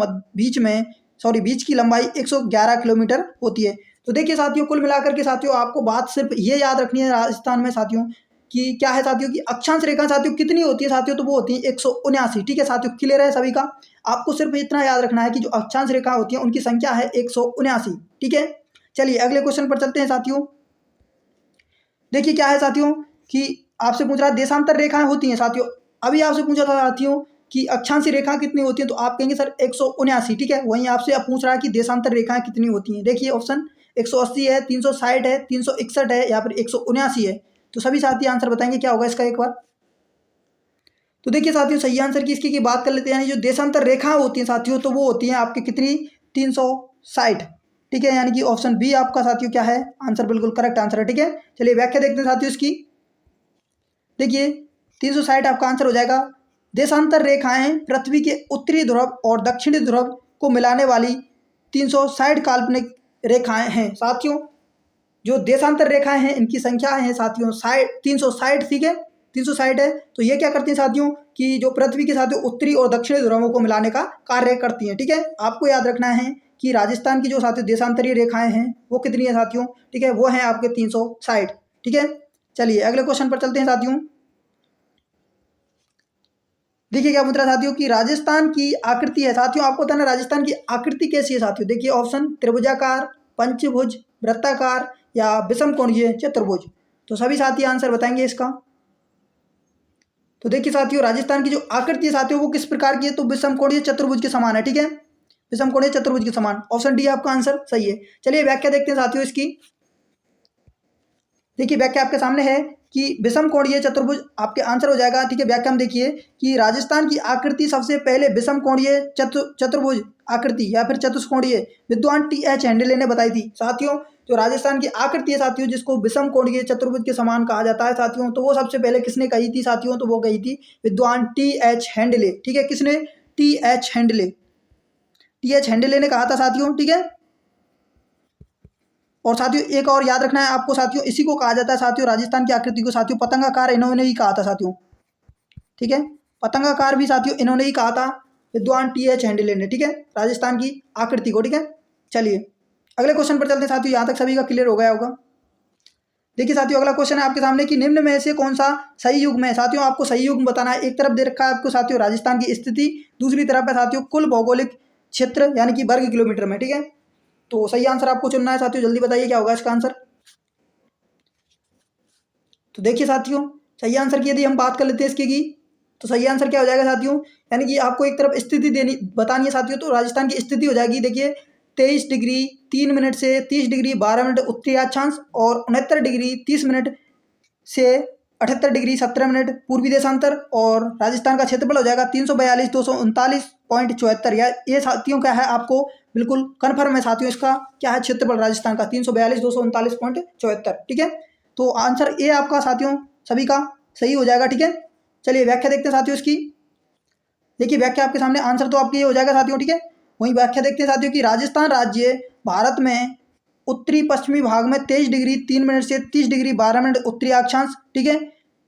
बीच की लंबाई 111 किलोमीटर होती है। तो देखिए साथियों, कुल मिलाकर के साथियों आपको बात सिर्फ ये याद रखनी है राजस्थान में साथियों कि क्या है साथियों की अक्षांश रेखा साथियों कितनी होती है साथियों, तो वो होती है 179, ठीक है साथियों। क्लियर है सभी का? आपको सिर्फ इतना याद रखना है कि जो अक्षांश रेखा होती है उनकी संख्या है 179, ठीक है। चलिए अगले क्वेश्चन पर चलते हैं साथियों। देखिए क्या है साथियों कि आपसे पूछ रहा है देशांतर रेखाएं होती हैं साथियों। अभी आपसे पूछा था साथियों कि अक्षांश रेखा कितनी होती है, तो आप कहेंगे सर 179, ठीक है। वहीं आपसे अब पूछ रहा है कि देशांतर रेखाएं कितनी होती हैं। देखिए ऑप्शन 180 है, 360 है, 361 है या फिर 179 है। तो सभी साथी आंसर बताएंगे क्या होगा इसका एक बार। तो देखिए साथियों सही आंसर की इसकी बात कर लेते हैं। जो देशांतर रेखा होती हैं साथियों, तो वो होती हैं आपकी कितनी, 360, ठीक है। यानी कि ऑप्शन बी आपका साथियों क्या है आंसर, बिल्कुल करेक्ट आंसर है, ठीक है। चलिए व्याख्या देखते हैं साथियों इसकी। देखिए 360 आपका आंसर हो जाएगा। देशांतर रेखाएं पृथ्वी के उत्तरी ध्रुव और दक्षिणी ध्रुव को मिलाने वाली 360 काल्पनिक रेखाएं हैं साथियों। जो देशांतर रेखाएं हैं इनकी संख्या है साथियों 360, ठीक है, 360 है। तो ये क्या करती हैं साथियों कि जो पृथ्वी के साथियों उत्तरी और दक्षिणी ध्रुवों को मिलाने का कार्य करती हैं, ठीक है। आपको याद रखना है कि राजस्थान की जो साथियों देशांतरीय रेखाएं हैं वो कितनी है साथियों, ठीक है, वो हैं आपके 360, ठीक है। चलिए अगले क्वेश्चन पर चलते हैं साथियों। देखिए क्या पूछ रहा है साथियों कि राजस्थान की आकृति है साथियों। आपको बताना राजस्थान की आकृति कैसी है साथियों। देखिए ऑप्शन त्रिभुजाकार, पंचभुज, वृत्ताकार या विषम कोणीय चतुर्भुज। तो सभी साथी आंसर बताएंगे इसका। तो देखिए साथियों राजस्थान की जो आकृति है साथियों वो किस प्रकार की है, तो विषम कोणीय चतुर्भुज के समान है, ठीक है, विषम कोणीय चतुर्भुज के समान। ऑप्शन डी आपका आंसर सही है। चलिए व्याख्या देखते हैं साथियों इसकी। देखिए व्याख्या आपके सामने है कि विषम कोणीय चतुर्भुज आपके आंसर हो जाएगा, ठीक है। व्याख्या में देखिए कि राजस्थान की आकृति सबसे पहले विषम कोणीय चतुर्भुज आकृति या फिर चतुष्कोणीय विद्वान TH हेंडले ने बताई थी साथियों। जो राजस्थान की आकृति है साथियों जिसको विषम कोणीय चतुर्भुज के समान कहा जाता है साथियों, तो वो सबसे पहले किसने कही थी साथियों, तो वो कही थी विद्वान TH हेंडले, ठीक है। किसने, TH हेंडले, TH हेंडले ने कहा था साथियों, ठीक है। और साथियों एक और याद रखना है आपको साथियों, इसी को कहा जाता है साथियों राजस्थान की आकृति को साथियों पतंगाकार, इन्होंने ही कहा था साथियों, ठीक है। पतंगाकार भी साथियों इन्होंने ही कहा था विद्वान TH हेंडले ने, ठीक है, राजस्थान की आकृति को, ठीक है। चलिए अगले क्वेश्चन पर चलते हैं साथियों। यहाँ तक सभी का क्लियर हो गया होगा। देखिए साथियों अगला क्वेश्चन है आपके सामने कि निम्न में से कौन सा सही युग्म है साथियों। आपको सही युग्म बताना है। एक तरफ दे रखा है आपको साथियों राजस्थान की स्थिति, दूसरी तरफ है साथियों कुल भौगोलिक क्षेत्र यानी कि वर्ग किलोमीटर में, ठीक है। तो सही आंसर आपको चुनना है साथियों, जल्दी बताइए क्या होगा इसका आंसर। तो देखिए साथियों सही आंसर की यदि हम बात कर लेते हैं इसकी की, तो सही आंसर क्या हो जाएगा साथियों, यानी कि आपको एक तरफ स्थिति देनी बतानी है साथियों, तो राजस्थान की स्थिति हो जाएगी। देखिए 23 डिग्री 3 मिनट से 30 डिग्री 12 मिनट उत्तरी अक्षांश और 69 डिग्री 30 मिनट से 78 डिग्री 17 मिनट पूर्वी देशांतर। और राजस्थान का क्षेत्रफल हो जाएगा 342,239.74। या ये साथियों क्या है आपको बिल्कुल कन्फर्म है साथियों, इसका क्या है क्षेत्रफल राजस्थान का 342,239.74, ठीक है। तो आंसर ए आपका साथियों सभी का सही हो जाएगा, ठीक है। चलिए व्याख्या देखते हैं साथियों इसकी। देखिए व्याख्या आपके सामने, आंसर तो आपकी ये हो जाएगा साथियों, ठीक है। वहीं व्याख्या देखते हैं साथियों कि राजस्थान राज्य भारत में उत्तरी पश्चिमी भाग में 23 डिग्री 3 मिनट से 30 डिग्री 12 मिनट उत्तरी अक्षांश, ठीक है,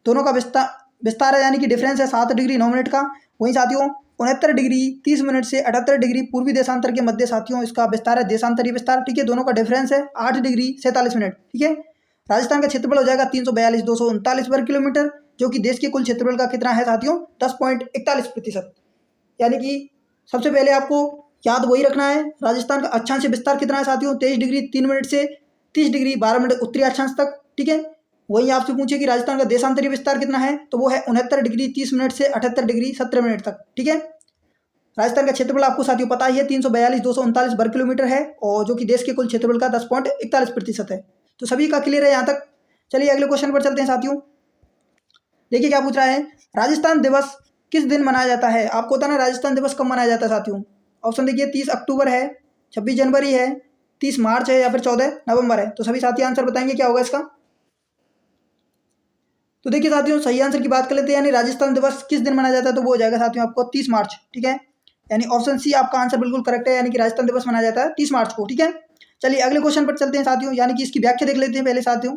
दोनों का विस्तार है यानी कि डिफरेंस है 7 डिग्री 9 मिनट का। वहीं साथियों 69 डिग्री 30 मिनट से 78 डिग्री पूर्वी देशांतर के मध्य साथियों इसका विस्तार है देशांतरीय विस्तार, ठीक है, दोनों का डिफरेंस है 8 डिग्री 47 मिनट, ठीक है। राजस्थान का क्षेत्रफल हो जाएगा 342,239 वर्ग किलोमीटर, जो कि देश के कुल क्षेत्रफल का कितना है साथियों 10.41%। यानी कि सबसे पहले आपको याद वही रखना है राजस्थान का अक्षांश विस्तार कितना है साथियों 23 डिग्री 3 मिनट से 30 डिग्री 12 मिनट उत्तरी अक्षांश तक, ठीक है। वहीं आपसे पूछे कि राजस्थान का देशांतरीय विस्तार कितना है, तो वो है 69 डिग्री 30 मिनट से 78 डिग्री 17 मिनट तक, ठीक है। राजस्थान का क्षेत्रफल आपको साथियों पता ही है 342,239 वर्ग किलोमीटर है, और जो कि देश के कुल क्षेत्रफल का 10.41% है। तो सभी का क्लियर है यहाँ तक। चलिए अगले क्वेश्चन पर चलते हैं साथियों। देखिए क्या पूछ रहा है, राजस्थान दिवस किस दिन मनाया जाता है। आपको बताना राजस्थान दिवस कब मनाया जाता है साथियों। ऑप्शन देखिए 30 अक्टूबर है, 26 जनवरी है, 30 मार्च है या फिर 14 नवंबर है। तो सभी साथी आंसर बताएंगे क्या होगा इसका। तो देखिए साथियों सही आंसर की बात कर लेते हैं, यानी राजस्थान दिवस किस दिन मनाया जाता है, तो वो हो जाएगा साथियों आपको 30 मार्च। ठीक है, यानी ऑप्शन सी आपका आंसर बिल्कुल करेक्ट है, यानी कि राजस्थान दिवस मनाया जाता है 30 मार्च को। ठीक है, चलिए अगले क्वेश्चन पर चलते हैं साथियों, यानी कि इसकी व्याख्या देख लेते हैं पहले साथियों।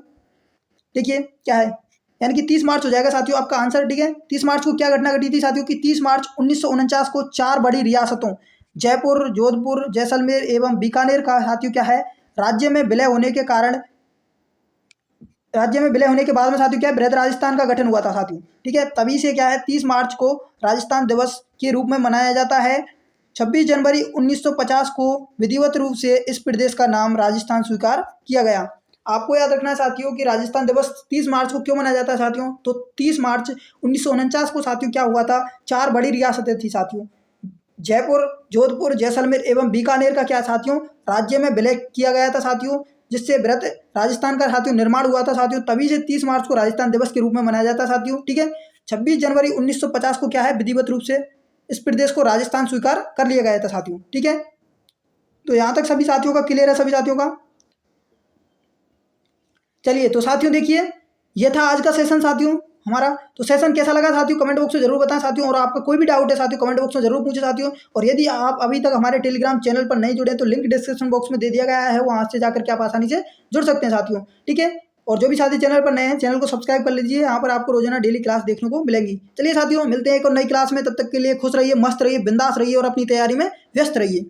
देखिए क्या है, यानी कि 30 मार्च हो जाएगा साथियों आपका आंसर। ठीक है, 30 मार्च को क्या घटना घटी थी साथियों की 30 मार्च 1949 को 4 बड़ी रियासतों जयपुर, जोधपुर, जैसलमेर एवं बीकानेर का साथियों क्या है, राज्य में विलय होने के कारण, राज्य में विलय होने के बाद में साथियों क्या है, बृहद राजस्थान का गठन हुआ था साथियों। ठीक है, तभी से क्या है 30 मार्च को राजस्थान दिवस के रूप में मनाया जाता है। 26 जनवरी 1950 को विधिवत रूप से इस प्रदेश का नाम राजस्थान स्वीकार किया गया। आपको याद रखना है साथियों कि राजस्थान दिवस 30 मार्च को क्यों मनाया जाता है साथियों, तो 30 मार्च 1949 को साथियों क्या हुआ था, 4 बड़ी रियासतें थी साथियों, जयपुर, जोधपुर, जैसलमेर एवं बीकानेर का क्या साथियों राज्य में विलय किया गया था साथियों, जिससे बृहद राजस्थान का साथियों निर्माण हुआ था साथियों। तभी से 30 मार्च को राजस्थान दिवस के रूप में मनाया जाता है साथियों। ठीक है, 26 जनवरी 1950 को क्या है विधिवत रूप से इस प्रदेश को राजस्थान स्वीकार कर लिया गया था साथियों। ठीक है, तो यहाँ तक सभी साथियों का क्लियर है, सभी साथियों का। चलिए तो साथियों देखिए ये था आज का सेशन साथियों हमारा। तो सेशन कैसा लगा साथियों कमेंट बॉक्स में जरूर बताएं साथियों, और आपका कोई भी डाउट है साथियों कमेंट बॉक्स में जरूर पूछे साथियों। और यदि आप अभी तक हमारे टेलीग्राम चैनल पर नहीं जुड़े तो लिंक डिस्क्रिप्शन बॉक्स में दे दिया गया है, वहां से जाकर के आप आसानी से जुड़ सकते हैं साथियों। ठीक है, और जो भी साथी चैनल पर नए हैं चैनल को सब्सक्राइब कर लीजिए, यहाँ पर आपको रोजाना डेली क्लास देखने को मिलेंगी। चलिए साथियों मिलते हैं एक और नई क्लास में, तब तक के लिए खुश रहिए, मस्त रहिए, बिंदास रहिए और अपनी तैयारी में व्यस्त रहिए।